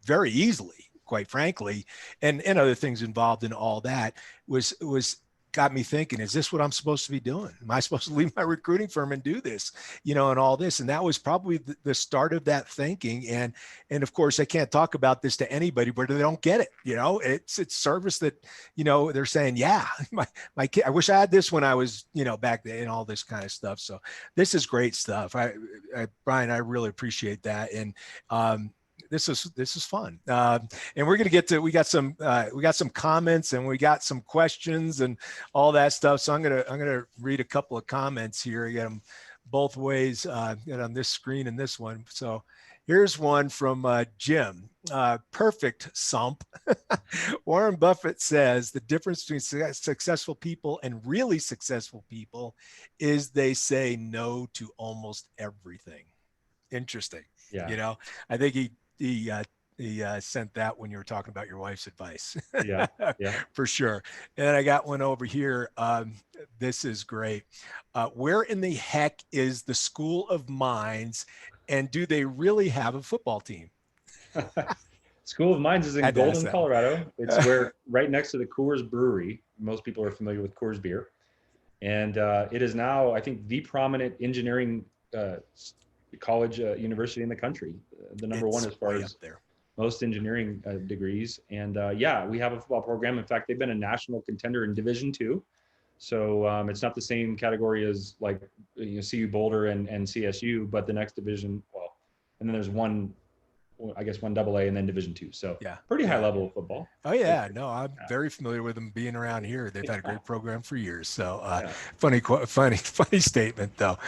very easily, quite frankly, and other things involved in all that was got me thinking, is this what I'm supposed to be doing? Am I supposed to leave my recruiting firm and do this, and all this? And that was probably the start of that thinking. And of course, I can't talk about this to anybody where they don't get it. It's service that, they're saying, yeah, my kid, I wish I had this when I was, back then, and all this kind of stuff. So this is great stuff. Brian, I really appreciate that. And, this is fun. And we're going to get to, we got some comments, and we got some questions and all that stuff. So I'm going to read a couple of comments here. I got them both ways, got on this screen and this one. So here's one from Jim. Perfect, Sump. Warren Buffett says the difference between successful people and really successful people is they say no to almost everything. Interesting. Yeah. I think he sent that when you were talking about your wife's advice. Yeah. Yeah. For sure. And I got one over here. This is great. Where in the heck is the School of Mines, and do they really have a football team? School of Mines is in Had to ask Golden, that one. Colorado. It's where right next to the Coors Brewery. Most people are familiar with Coors beer, and it is now, I think, the prominent engineering college university in the country, the number one It's as far way up as there. most engineering degrees. And yeah, we have a football program. In fact, they've been a national contender in Division II. So it's not the same category as like CU Boulder and CSU, but the next division. Well, and then there's one, I guess one AA and then Division II. So Yeah. pretty high Yeah. level of football. Oh yeah, no, I'm Yeah. very familiar with them being around here. They've had a great program for years. So Yeah. funny statement though.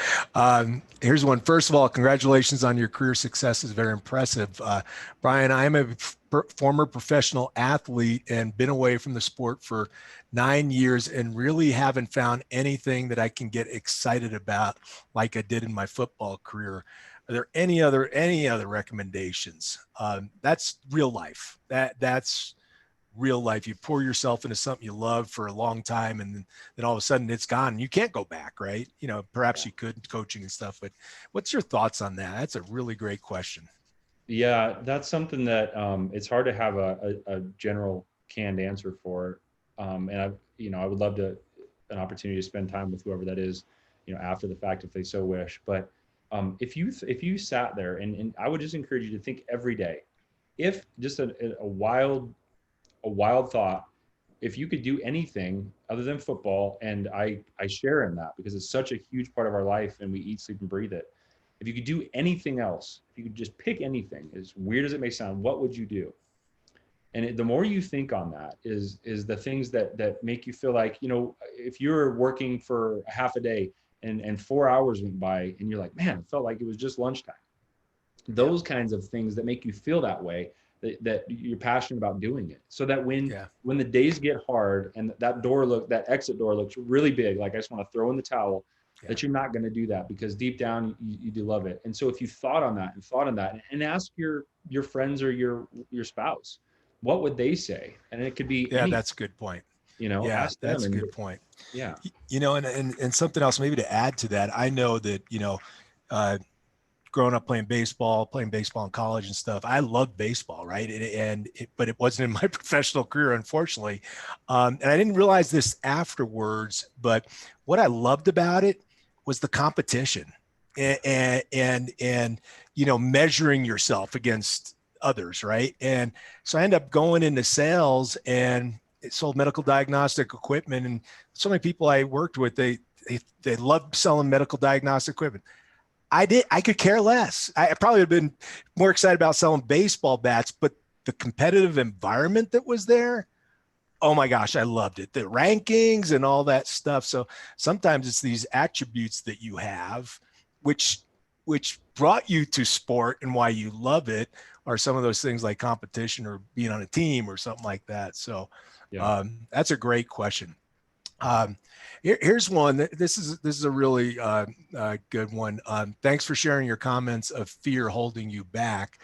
Here's one. First of all, congratulations on your career success. Is very impressive. Brian, I am a former professional athlete and been away from the sport for 9 years and really haven't found anything that I can get excited about like I did in my football career. Are there any other recommendations? That's real life. That's real life. You pour yourself into something you love for a long time, and then all of a sudden it's gone and you can't go back, right? Perhaps you could, coaching and stuff, but what's your thoughts on that? That's a really great question. Yeah, that's something that it's hard to have a general canned answer for. And I would love an opportunity to spend time with whoever that is, after the fact if they so wish. But if you sat there and I would just encourage you to think every day, if just a wild thought, if you could do anything other than football, and I share in that because it's such a huge part of our life and we eat, sleep, and breathe it. If you could do anything else, if you could just pick anything, as weird as it may sound, what would you do? And the more you think on that is the things that make you feel like, if you're working for a half a day and 4 hours went by and you're like, man, it felt like it was just lunchtime. Those kinds of things that make you feel that way, that you're passionate about doing it. So that when the days get hard and that exit door looks really big, like I just want to throw in the towel, that you're not going to do that because deep down you do love it. And so if you thought on that and ask your friends or your spouse, what would they say? And it could be That's a good point. ask them. That's a good point. Yeah. And something else maybe to add to that, I know that, growing up playing baseball in college and stuff, I loved baseball, right? But it wasn't in my professional career, unfortunately. And I didn't realize this afterwards, but what I loved about it was the competition and measuring yourself against others, right? And so I ended up going into sales and sold medical diagnostic equipment. And so many people I worked with, they loved selling medical diagnostic equipment. I could care less. I probably would have been more excited about selling baseball bats, but the competitive environment that was there, oh my gosh, I loved it. The rankings and all that stuff. So sometimes it's these attributes that you have, which brought you to sport and why you love it, are some of those things like competition or being on a team or something like that. So that's a great question. Here's one. This is a really good one. Thanks for sharing your comments of fear holding you back.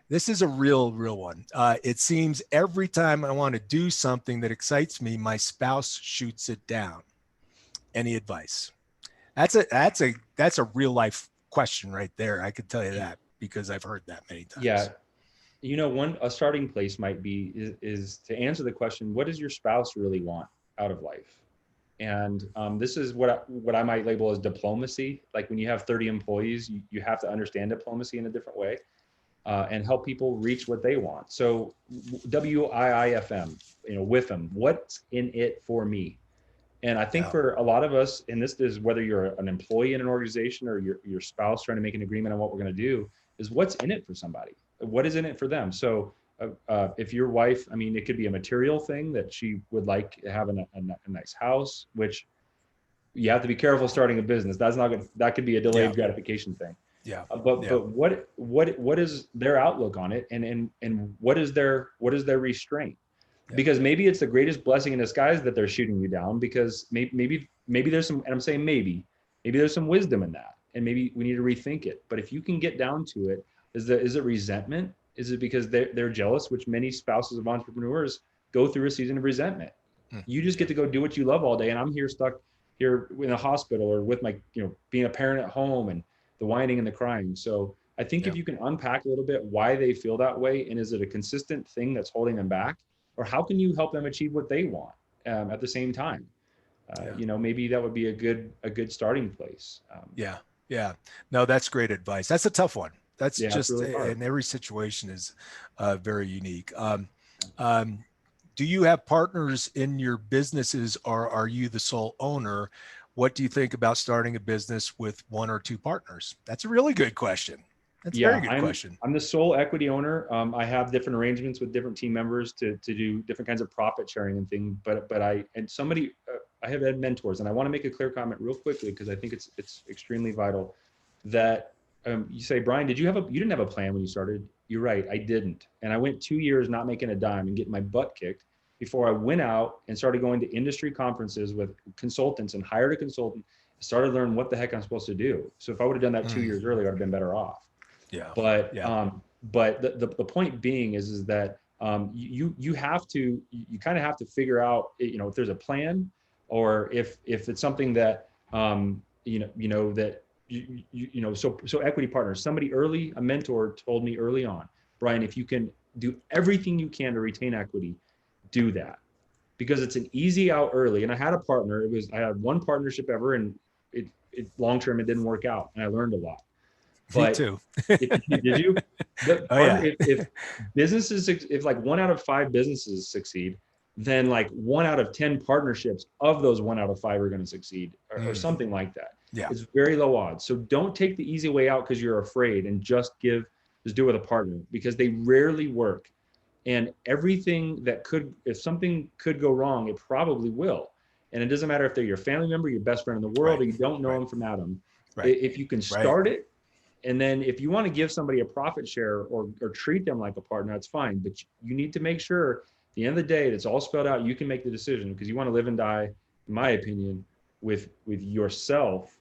This is a real one. It seems every time I want to do something that excites me, my spouse shoots it down. Any advice? That's a real life question right there. I could tell you that because I've heard that many times. Yeah. A starting place might be is to answer the question, what does your spouse really want out of life? And this is what I might label as diplomacy. Like when you have 30 employees, you have to understand diplomacy in a different way and help people reach what they want. So WIIFM, WIFM, what's in it for me? And I think for a lot of us, and this is whether you're an employee in an organization or your spouse trying to make an agreement on what we're going to do, is what's in it for somebody? What is in it for them? So if your wife, it could be a material thing that she would like to have a nice house, which you have to be careful starting a business. That's not good. That could be a delayed gratification thing. Yeah. But what is their outlook on it? And what is their restraint? Yeah. Because maybe it's the greatest blessing in disguise that they're shooting you down, because maybe there's some, and I'm saying maybe there's some wisdom in that. And maybe we need to rethink it. But if you can get down to it, is it resentment? Is it because they're jealous, which many spouses of entrepreneurs go through a season of resentment? You just get to go do what you love all day, and I'm here stuck here in a hospital or with my, being a parent at home and the whining and the crying. So I think if you can unpack a little bit why they feel that way, and is it a consistent thing that's holding them back, or how can you help them achieve what they want at the same time? Maybe that would be a good starting place. Yeah. No, that's great advice. That's a tough one. That's just, really hard. and every situation is very unique. Do you have partners in your businesses, or are you the sole owner? What do you think about starting a business with one or two partners? That's a really good question. That's a very good question. I'm the sole equity owner. I have different arrangements with different team members to do different kinds of profit sharing and things. But I have had mentors, and I want to make a clear comment real quickly because I think it's extremely vital that you say, Brian, you didn't have a plan when you started? You're right, I didn't. And I went 2 years not making a dime and getting my butt kicked before I went out and started going to industry conferences with consultants and hired a consultant, started learning what the heck I'm supposed to do. So if I would have done that 2 years earlier, I'd have been better off. Yeah. But the point being is that you kind of have to figure out, if there's a plan, or if it's something that so equity partners. Somebody early, a mentor told me early on, Brian, if you can do everything you can to retain equity, do that, because it's an easy out early. And I had a partner. I had one partnership ever, and it long term it didn't work out, and I learned a lot. Me too. Did you? If businesses, if like 1 out of 5 businesses succeed, then like 1 out of 10 partnerships of those 1 out of 5 are going to succeed, or something like that. Yeah. It's very low odds. So don't take the easy way out because you're afraid, and just do it with a partner, because they rarely work. And everything if something could go wrong, it probably will. And it doesn't matter if they're your family member, your best friend in the world, or you don't know them from Adam. If you can start it, and then if you want to give somebody a profit share or treat them like a partner, that's fine. But you need to make sure at the end of the day, it's all spelled out. You can make the decision, because you want to live and die, in my opinion, with yourself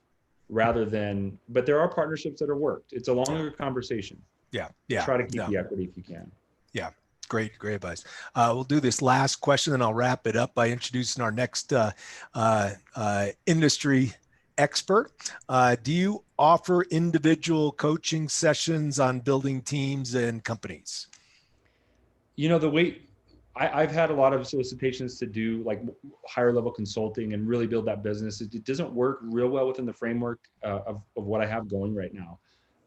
rather than, but there are partnerships that are worked. It's a longer conversation. Yeah. Try to keep the equity if you can. Yeah. Great advice. We'll do this last question, and I'll wrap it up by introducing our next industry expert. Do you offer individual coaching sessions on building teams and companies? The way I've had a lot of solicitations to do like higher level consulting and really build that business. It doesn't work real well within the framework of what I have going right now.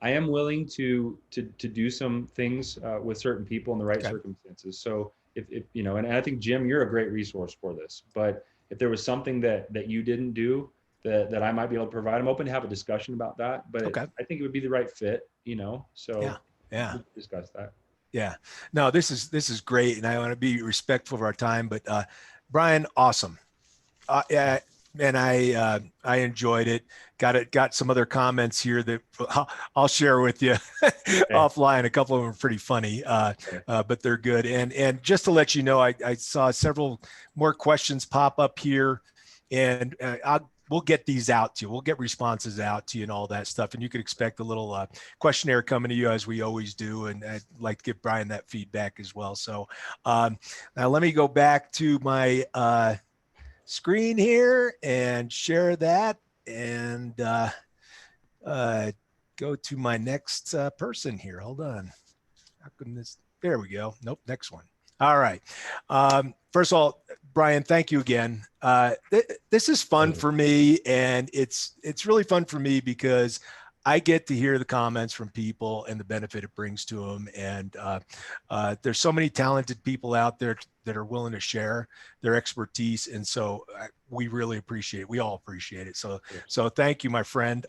I am willing to do some things with certain people in the right circumstances. So if and I think, Jim, you're a great resource for this, but if there was something that you didn't do that I might be able to provide, I'm open to have a discussion about that, but I think it would be the right fit, so we'll discuss that. Yeah, no, this is great. And I want to be respectful of our time, but Brian, awesome. And I enjoyed it. Got some other comments here that I'll share with you offline. A couple of them are pretty funny, but they're good. And just to let you know, I saw several more questions pop up here, and we'll get these out to you. We'll get responses out to you and all that stuff. And you could expect a little questionnaire coming to you, as we always do. And I'd like to give Brian that feedback as well. So now let me go back to my screen here and share that, and go to my next person here. Hold on. How come this? There we go. Nope. Next one. All right. First of all, Brian, thank you again. This is fun for me, and it's really fun for me because I get to hear the comments from people and the benefit it brings to them. And there's so many talented people out there that are willing to share their expertise. And so we really appreciate it. We all appreciate it. So thank you, my friend.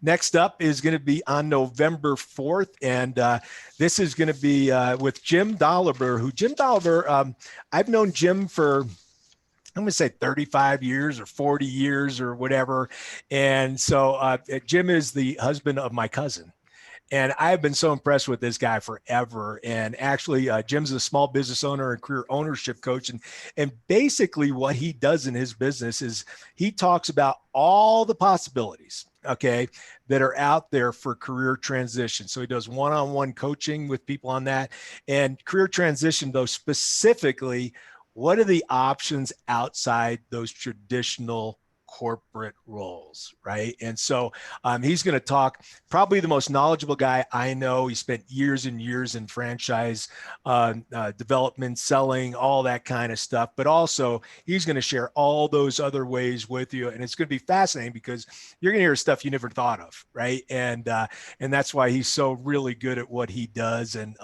Next up is going to be on November 4th. And this is going to be with Jim Dolliver, Jim Dolliver, I've known Jim for, I'm going to say 35 years or 40 years or whatever. And so Jim is the husband of my cousin. And I've been so impressed with this guy forever. And actually, Jim's a small business owner and career ownership coach. And basically what he does in his business is he talks about all the possibilities, okay, that are out there for career transition. So he does one-on-one coaching with people on that. And career transition, though, specifically, what are the options outside those traditional corporate roles, right? And so he's going to talk, probably the most knowledgeable guy I know. He spent years and years in franchise development, selling, all that kind of stuff. But also he's going to share all those other ways with you. And it's going to be fascinating because you're going to hear stuff you never thought of, right? And that's why he's so really good at what he does. And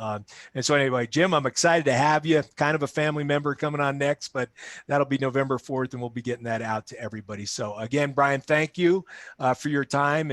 so anyway, Jim, I'm excited to have you. Kind of a family member coming on next, but that'll be November 4th, and we'll be getting that out to everybody. So again, Brian, thank you for your time.